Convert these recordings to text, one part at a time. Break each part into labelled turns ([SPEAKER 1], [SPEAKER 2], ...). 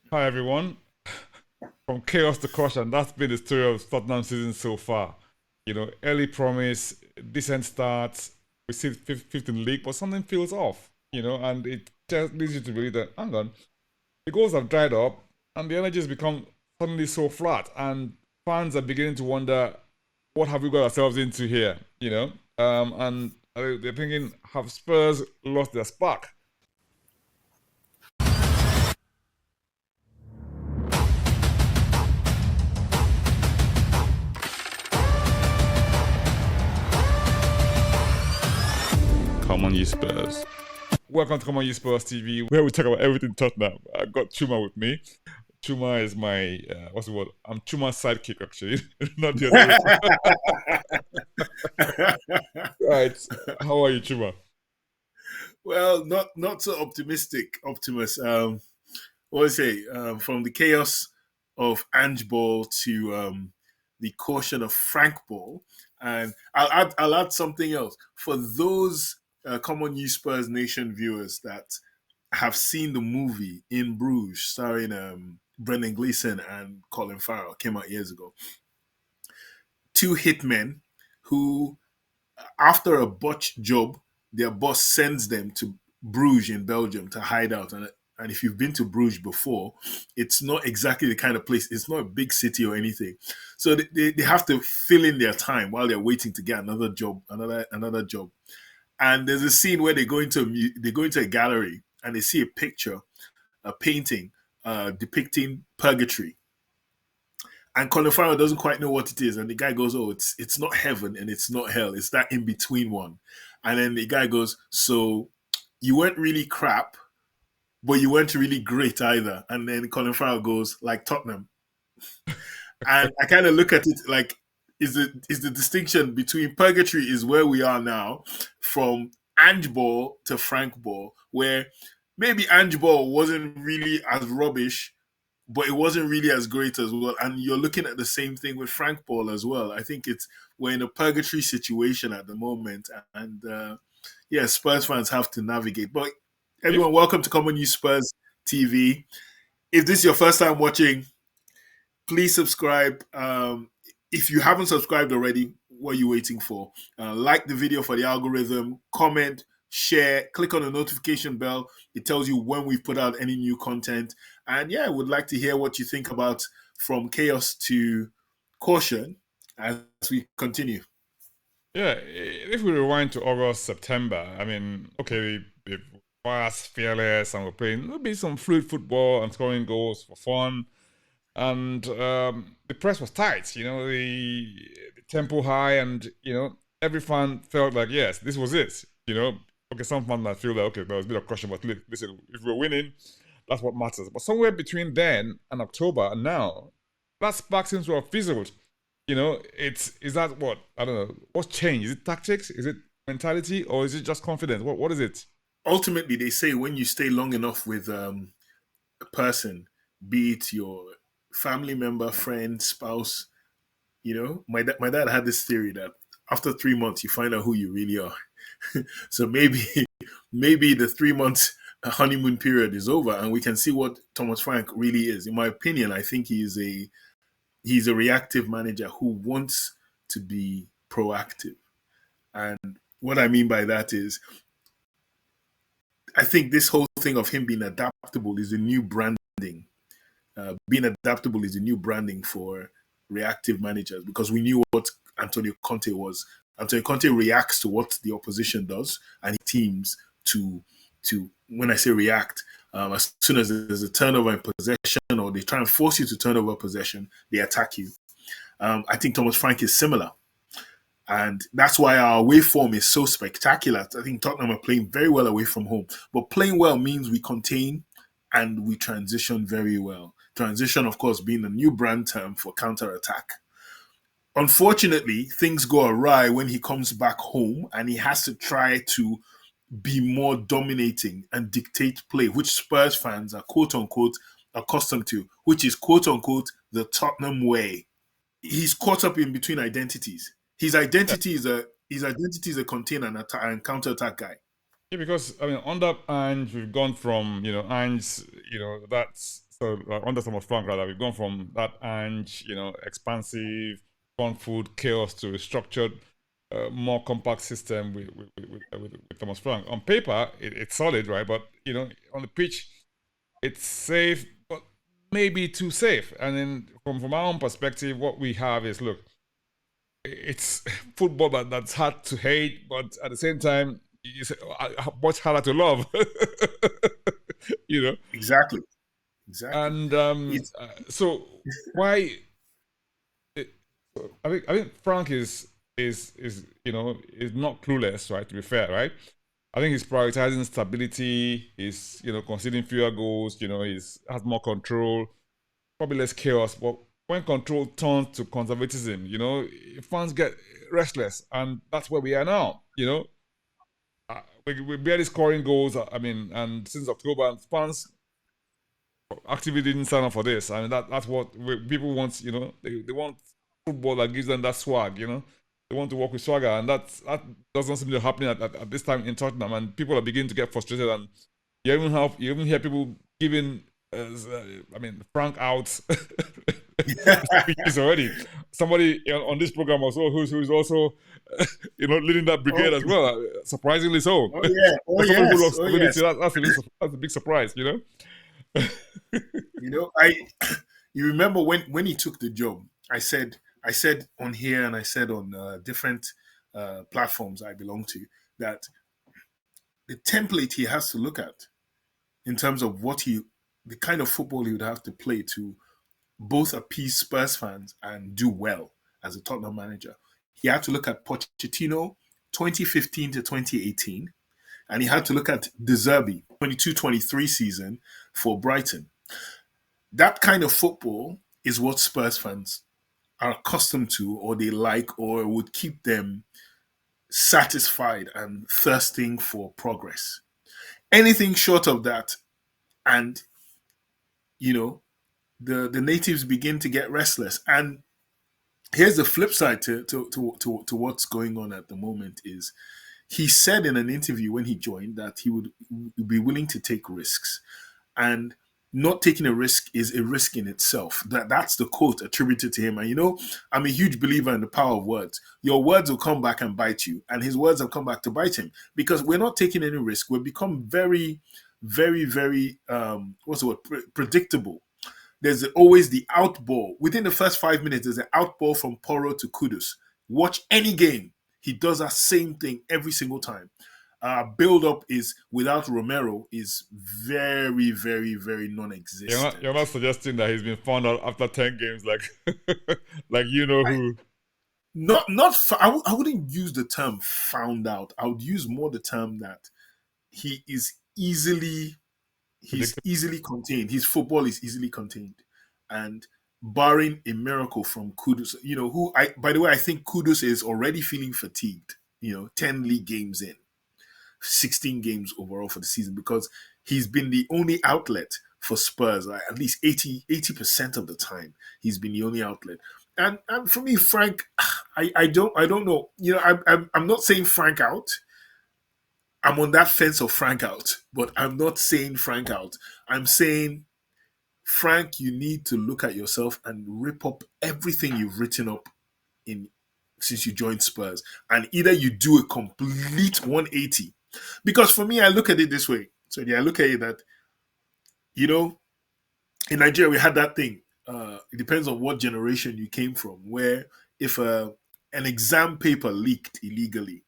[SPEAKER 1] Hi everyone, from chaos to caution. That's been the story of Tottenham season so far. Early promise, decent starts. We see fifth in the league, but something feels off. And it just leads you to believe that hang on, the goals have dried up, and the energy has become suddenly so flat, and fans are beginning to wonder, what have we got ourselves into here? And they're thinking, have Spurs lost their spark? Come on, you Spurs. Welcome to Come On You Spurs TV, where we talk about everything Tottenham. I got Chuma with me. Chuma is my what's the word? I'm Chuma's sidekick actually, not the other. Right. How are you, Chuma?
[SPEAKER 2] Well, not so optimistic, Optimus. What do I say? From the chaos of Ange Ball to the caution of Frank Ball, and I'll add something else for those common new Spurs Nation viewers that have seen the movie In Bruges, starring Brendan Gleeson and Colin Farrell, came out years ago. Two hitmen who, after a botched job, their boss sends them to Bruges in Belgium to hide out. And if you've been to Bruges before, it's not exactly the kind of place. It's not a big city or anything. So they have to fill in their time while they're waiting to get another job, another job. And there's a scene where they go into a gallery and they see a picture, a painting depicting purgatory, and Colin Farrell doesn't quite know what it is, and the guy goes, "Oh, it's not heaven and it's not hell. It's that in between one." And then the guy goes, "So you weren't really crap, but you weren't really great either." And then Colin Farrell goes, "Like Tottenham." And I kind of look at it like, is the distinction between purgatory is where we are now, from Ange Ball to Frank Ball, where maybe Ange Ball wasn't really as rubbish, but it wasn't really as great as well. And you're looking at the same thing with Frank Paul as well. I think we're in a purgatory situation at the moment, and yeah, Spurs fans have to navigate. But
[SPEAKER 1] If
[SPEAKER 2] everyone, welcome to Common News Spurs TV. If this is your first time watching, please subscribe. If you haven't subscribed already, what are you waiting for? Like the video for the algorithm, comment, share, click on the notification bell. It tells you when we put out any new content. And yeah, I would like to hear what you think about From Chaos to Caution as we continue.
[SPEAKER 1] yeah, if we rewind to August, September, I mean, okay, we fast, fearless, and we're playing maybe some fluid football and scoring goals for fun. And the press was tight, the tempo high, and every fan felt like yes, this was it. Okay, some fans might feel that okay, there was a bit of caution, but listen, if we're winning, that's what matters. But somewhere between then and October and now, that spark seems to have fizzled. It's is that what I don't know. What's changed? Is it tactics? Is it mentality, or is it just confidence? What is it?
[SPEAKER 2] Ultimately, they say when you stay long enough with a person, be it your family member, friend, spouse, my dad had this theory that after 3 months you find out who you really are. So maybe the 3 months honeymoon period is over and we can see what Thomas Frank really is. In my opinion, I think he's a reactive manager who wants to be proactive. And what I mean by that is I think this whole thing of him being adaptable is a new branding. Being adaptable is a new branding for reactive managers because we knew what Antonio Conte was. Antonio Conte reacts to what the opposition does, and he teams to when I say react, as soon as there's a turnover in possession or they try and force you to turn over possession, they attack you. I think Thomas Frank is similar. And that's why our away form is so spectacular. I think Tottenham are playing very well away from home. But playing well means we contain and we transition very well. Transition, of course, being a new brand term for counter attack. Unfortunately, things go awry when he comes back home and he has to try to be more dominating and dictate play, which Spurs fans are quote unquote accustomed to, which is quote unquote the Tottenham way. He's caught up in between identities. His identity is a contain and counter attack guy.
[SPEAKER 1] Yeah, because I mean, under Ange, we've gone from Ange, that So under Thomas Frank, rather, we've gone from that expansive front foot chaos to a structured, more compact system with Thomas Frank. On paper, it's solid, right? But on the pitch, it's safe, but maybe too safe. And then from our own perspective, what we have is, look, it's football that's hard to hate, but at the same time, it's much harder to love. you know.
[SPEAKER 2] Exactly. Exactly.
[SPEAKER 1] And
[SPEAKER 2] It's
[SPEAKER 1] so why? It, I think Frank is not clueless, right? To be fair, right? I think he's prioritizing stability. He's conceding fewer goals. He's has more control, probably less chaos. But when control turns to conservatism, fans get restless, and that's where we are now. We're barely scoring goals. I mean, and since October, fans actively didn't sign up for this. I mean, that's what people want. They want football that gives them that swag. They want to work with swagger, and that doesn't seem to be happening at this time in Tottenham. And people are beginning to get frustrated. And you even hear people giving, Frank out speeches already. Somebody on this program also who's also leading that brigade as
[SPEAKER 2] okay.
[SPEAKER 1] well. Surprisingly so.
[SPEAKER 2] Oh yeah. Oh
[SPEAKER 1] Somebody who
[SPEAKER 2] yes.
[SPEAKER 1] loves
[SPEAKER 2] Oh
[SPEAKER 1] stability.
[SPEAKER 2] yes.
[SPEAKER 1] That's a big surprise.
[SPEAKER 2] I you remember when he took the job, I said on here and I said on different platforms I belong to that the template he has to look at in terms of the kind of football he would have to play to both appease Spurs fans and do well as a Tottenham manager. He had to look at Pochettino 2015 to 2018, and he had to look at De Zerbi 22-23 season for Brighton. That kind of football is what Spurs fans are accustomed to, or they like, or would keep them satisfied and thirsting for progress. Anything short of that, and you know, the natives begin to get restless. And here's the flip side to what's going on at the moment is he said in an interview when he joined that he would be willing to take risks. And not taking a risk is a risk in itself. That's the quote attributed to him. And I'm a huge believer in the power of words. Your words will come back and bite you, and his words have come back to bite him because we're not taking any risk. We've become very, very, very what's the word? Predictable. There's always the outball. Within the first 5 minutes, there's an outball from Poro to Kudus. Watch any game. He does that same thing every single time. Build up is without Romero is very, very, very non-existent.
[SPEAKER 1] You're not suggesting that he's been found out after 10 games, like like
[SPEAKER 2] I,
[SPEAKER 1] who.
[SPEAKER 2] I wouldn't use the term found out. I would use more the term that he is he's
[SPEAKER 1] Predictable.
[SPEAKER 2] easily contained. His football is easily contained, and barring a miracle from Kudus, who I by the way I think Kudus is already feeling fatigued. 10 league games in, 16 games overall for the season because he's been the only outlet for Spurs. Like at least 80% of the time, he's been the only outlet. And for me, Frank, I don't know. I'm not saying Frank out. I'm on that fence of Frank out, but I'm not saying Frank out. I'm saying, Frank, you need to look at yourself and rip up everything you've written up in since you joined Spurs, and either you do a complete 180. Because for me, I look at it this way. So yeah, I look at it that you know in Nigeria we had that thing. It depends on what generation you came from. Where if an exam paper leaked illegally,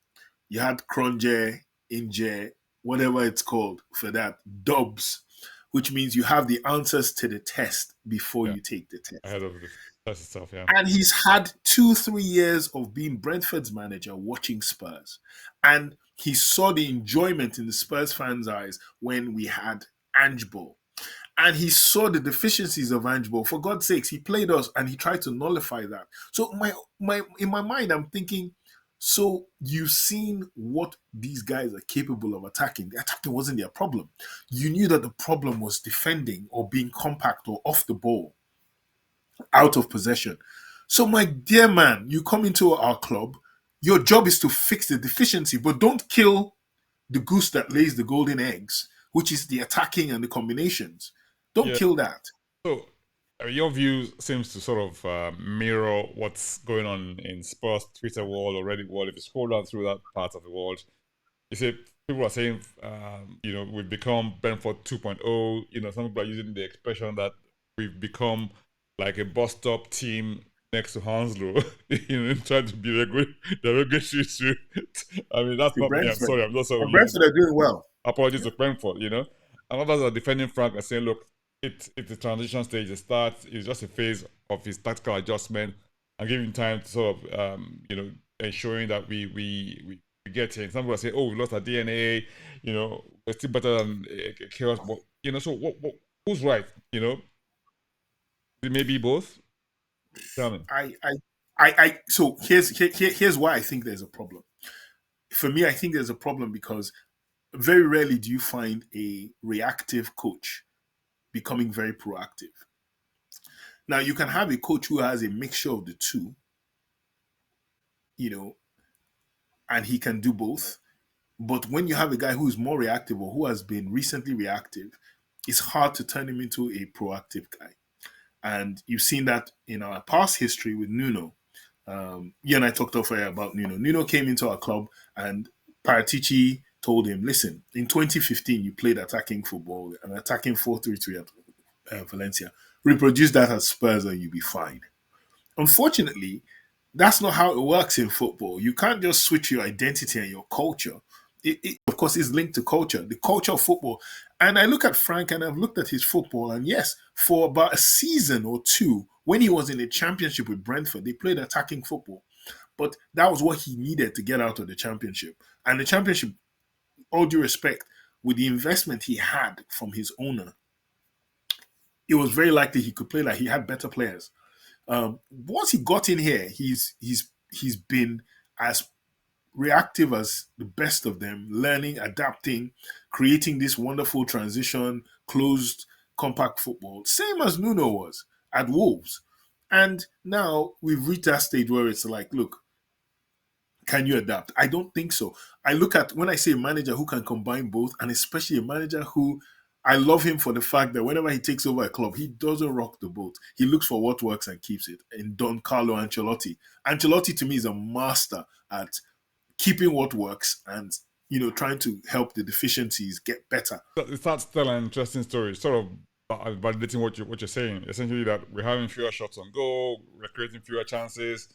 [SPEAKER 2] you had Cronje, Inje, whatever it's called for that, Dubs, which means you have the answers to the test before
[SPEAKER 1] Yeah,
[SPEAKER 2] you take the test.
[SPEAKER 1] ahead of the test itself. Yeah,
[SPEAKER 2] And he's had 2, 3 years of being Brentford's manager watching Spurs. And he saw the enjoyment in the Spurs fans' eyes when we had Ange Ball. And he saw the deficiencies of Ange Ball. For God's sakes, he played us and he tried to nullify that. So in my mind, I'm thinking, so you've seen what these guys are capable of attacking. The attacking wasn't their problem. You knew that the problem was defending or being compact or off the ball, out of possession. So, my dear man, you come into our club, your job is to fix the deficiency, but don't kill the goose that lays the golden eggs, which is the attacking and the combinations. Don't
[SPEAKER 1] yeah.
[SPEAKER 2] kill that.
[SPEAKER 1] So, your view seems to sort of mirror what's going on in Spurs Twitter world or Reddit world. If you scroll down through that part of the world, you see people are saying, we've become Brentford 2.0. Some people are using the expression that we've become like a bus stop team next to Hanslow, trying to be the regulatory issue. I mean, that's
[SPEAKER 2] To
[SPEAKER 1] not me. I'm
[SPEAKER 2] Brentford.
[SPEAKER 1] sorry. I'm not sorry.
[SPEAKER 2] And Brentford are doing well.
[SPEAKER 1] Apologies
[SPEAKER 2] Yeah.
[SPEAKER 1] to Brentford. And others are defending Frank and saying, look, it's a transition stage. It starts. It's just a phase of his tactical adjustment and giving time to sort of, ensuring that we get in. Some people say, oh, we lost our DNA. We're still better than chaos. But so who's right? It may be both. Tell me.
[SPEAKER 2] So here's why I think there's a problem. For me, I think there's a problem because very rarely do you find a reactive coach becoming very proactive. Now, you can have a coach who has a mixture of the two, you know, and he can do both. But when you have a guy who is more reactive or who has been recently reactive, it's hard to turn him into a proactive guy. And you've seen that in our past history with Nuno. You and I talked off air about Nuno. Nuno came into our club and Paratici told him, listen, in 2015, you played attacking football, an attacking 4-3-3 at Valencia. Reproduce that at Spurs and you'll be fine. Unfortunately, that's not how it works in football. You can't just switch your identity and your culture. Of course, is linked to culture, the culture of football. And I look at Frank and I've looked at his football, and yes, for about a season or two, when he was in the championship with Brentford, they played attacking football. But that was what he needed to get out of the championship. And the championship, all due respect, with the investment he had from his owner, it was very likely he could play like he had better players. Once he got in here, he's been as reactive as the best of them, learning, adapting, creating this wonderful transition, closed, compact football, same as Nuno was at Wolves. And now we've reached that stage where it's like, look, can you adapt? I don't think so. I look at when I say a manager who can combine both, and especially a manager who I love him for the fact that whenever he takes over a club, he doesn't rock the boat. He looks for what works and keeps it. And Don Carlo Ancelotti. Ancelotti to me is a master at keeping what works and trying to help the deficiencies get better.
[SPEAKER 1] That's still an interesting story. Sort of validating what you're saying. Essentially, that we're having fewer shots on goal, we're creating fewer chances,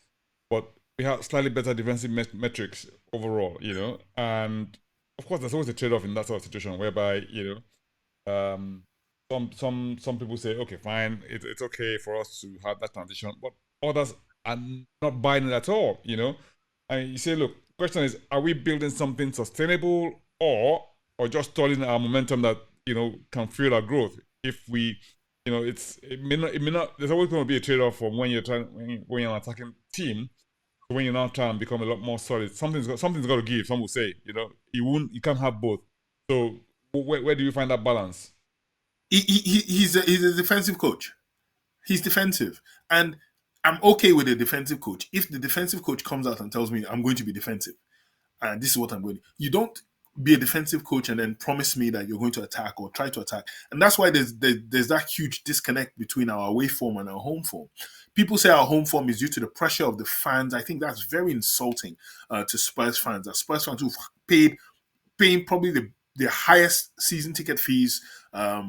[SPEAKER 1] but we have slightly better defensive metrics overall. And of course, there's always a trade-off in that sort of situation whereby some people say, okay, fine, it's okay for us to have that transition, but others are not buying it at all. And you say, look, the question is, are we building something sustainable or just stalling our momentum that can fuel our growth? If we, it may not. There's always going to be a trade-off from when you're an attacking team to when you're now trying to become a lot more solid. Something's got to give. Some will say, you can't have both. So where do you find that balance?
[SPEAKER 2] He's a defensive coach. He's defensive, and I'm okay with a defensive coach. If the defensive coach comes out and tells me I'm going to be defensive, and this is what I'm going to, you don't be a defensive coach and then promise me that you're going to attack or try to attack. And that's why there's that huge disconnect between our away form and our home form. People say our home form is due to the pressure of the fans. I think that's very insulting to Spurs fans. Spurs fans who've paying probably the highest season ticket fees,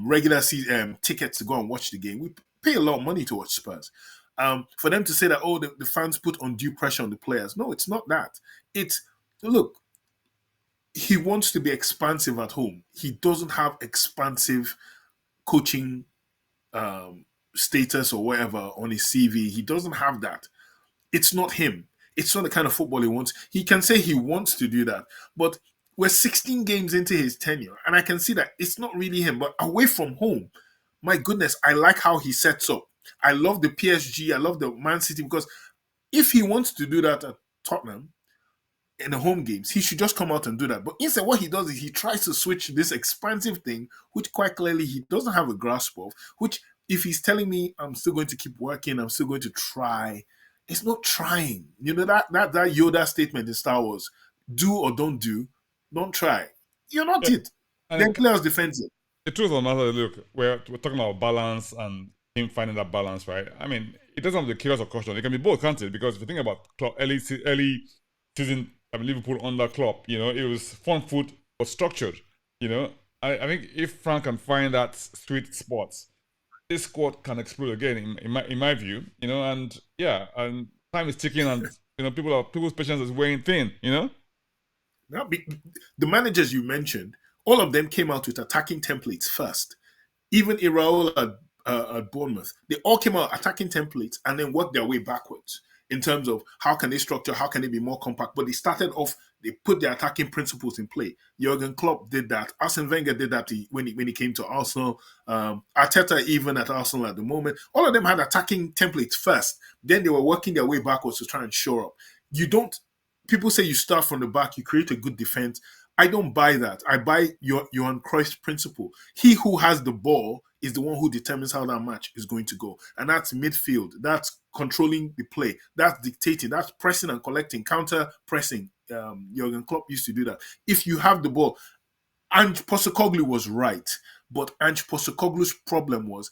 [SPEAKER 2] regular season tickets to go and watch the game. We pay a lot of money to watch Spurs. For them to say that, oh, the fans put undue pressure on the players. No, it's not that. It's, look, he wants to be expansive at home. He doesn't have expansive coaching status or whatever on his CV. He doesn't have that. It's not him. It's not the kind of football he wants. He can say he wants to do that, but we're 16 games into his tenure, and I can see that it's not really him. But away from home, my goodness, I like how he sets up. I love the PSG. I love the Man City because if he wants to do that at Tottenham in the home games, he should just come out and do that. But instead, what he does is he tries to switch this expansive thing, which quite clearly he doesn't have a grasp of. Which, if he's telling me I'm still going to keep working, I'm still going to try, it's not trying. That Yoda statement in Star Wars: "Do or don't try." You're not
[SPEAKER 1] Yeah,
[SPEAKER 2] it.
[SPEAKER 1] and
[SPEAKER 2] Then players defensive.
[SPEAKER 1] the truth of the matter, look, we're talking about balance, and him finding that balance, right? I mean, it doesn't have the chaos or caution. It can be both, can't it? Because if you think about early season, I mean, Liverpool under Klopp, it was front foot but structured. I think if Frank can find that sweet spot, this squad can explode again. In my view, and yeah, and time is ticking, and people's patience is wearing thin.
[SPEAKER 2] Now, the managers you mentioned, all of them came out with attacking templates first. Even Iraola at Bournemouth, they all came out attacking templates and then worked their way backwards in terms of how can they structure, how can they be more compact. But they started off, they put their attacking principles in play. Jurgen Klopp did that. Arsene Wenger did that when he came to Arsenal. Arteta, even at Arsenal at the moment, all of them had attacking templates first. Then they were working their way backwards to try and shore up. People say you start from the back, you create a good defense. I don't buy that. I buy Johan Cruyff's principle. He who has the ball is the one who determines how that match is going to go. And that's midfield. That's controlling the play. That's dictating. That's pressing and collecting, counter pressing. Jurgen Klopp used to do that. If you have the ball, Ange Postecoglou was right. But Ange Postecoglou's problem was,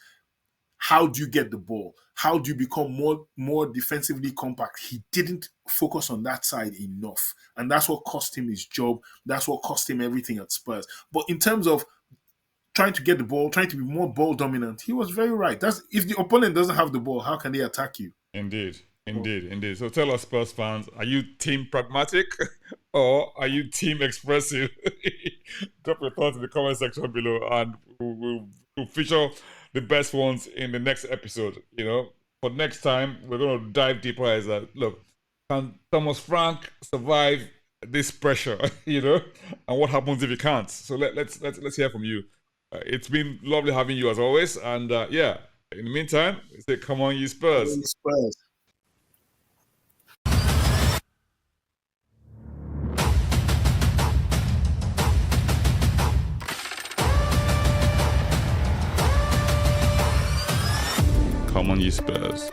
[SPEAKER 2] how do you get the ball? How do you become more defensively compact? He didn't focus on that side enough. And that's what cost him his job. That's what cost him everything at Spurs. But in terms of trying to get the ball, trying to be more ball dominant, he was very right. If the opponent doesn't have the ball, how can they attack you?
[SPEAKER 1] Indeed. So tell us, Spurs fans, are you team pragmatic or are you team expressive? Drop your thoughts in the comment section below, and we'll feature the best ones in the next episode. But next time we're going to dive deeper as look, can Thomas Frank survive this pressure? And what happens if he can't? So let's hear from you. It's been lovely having you as always, and in the meantime, say come on, you Spurs.
[SPEAKER 2] Spurs.
[SPEAKER 1] Come on, you Spurs.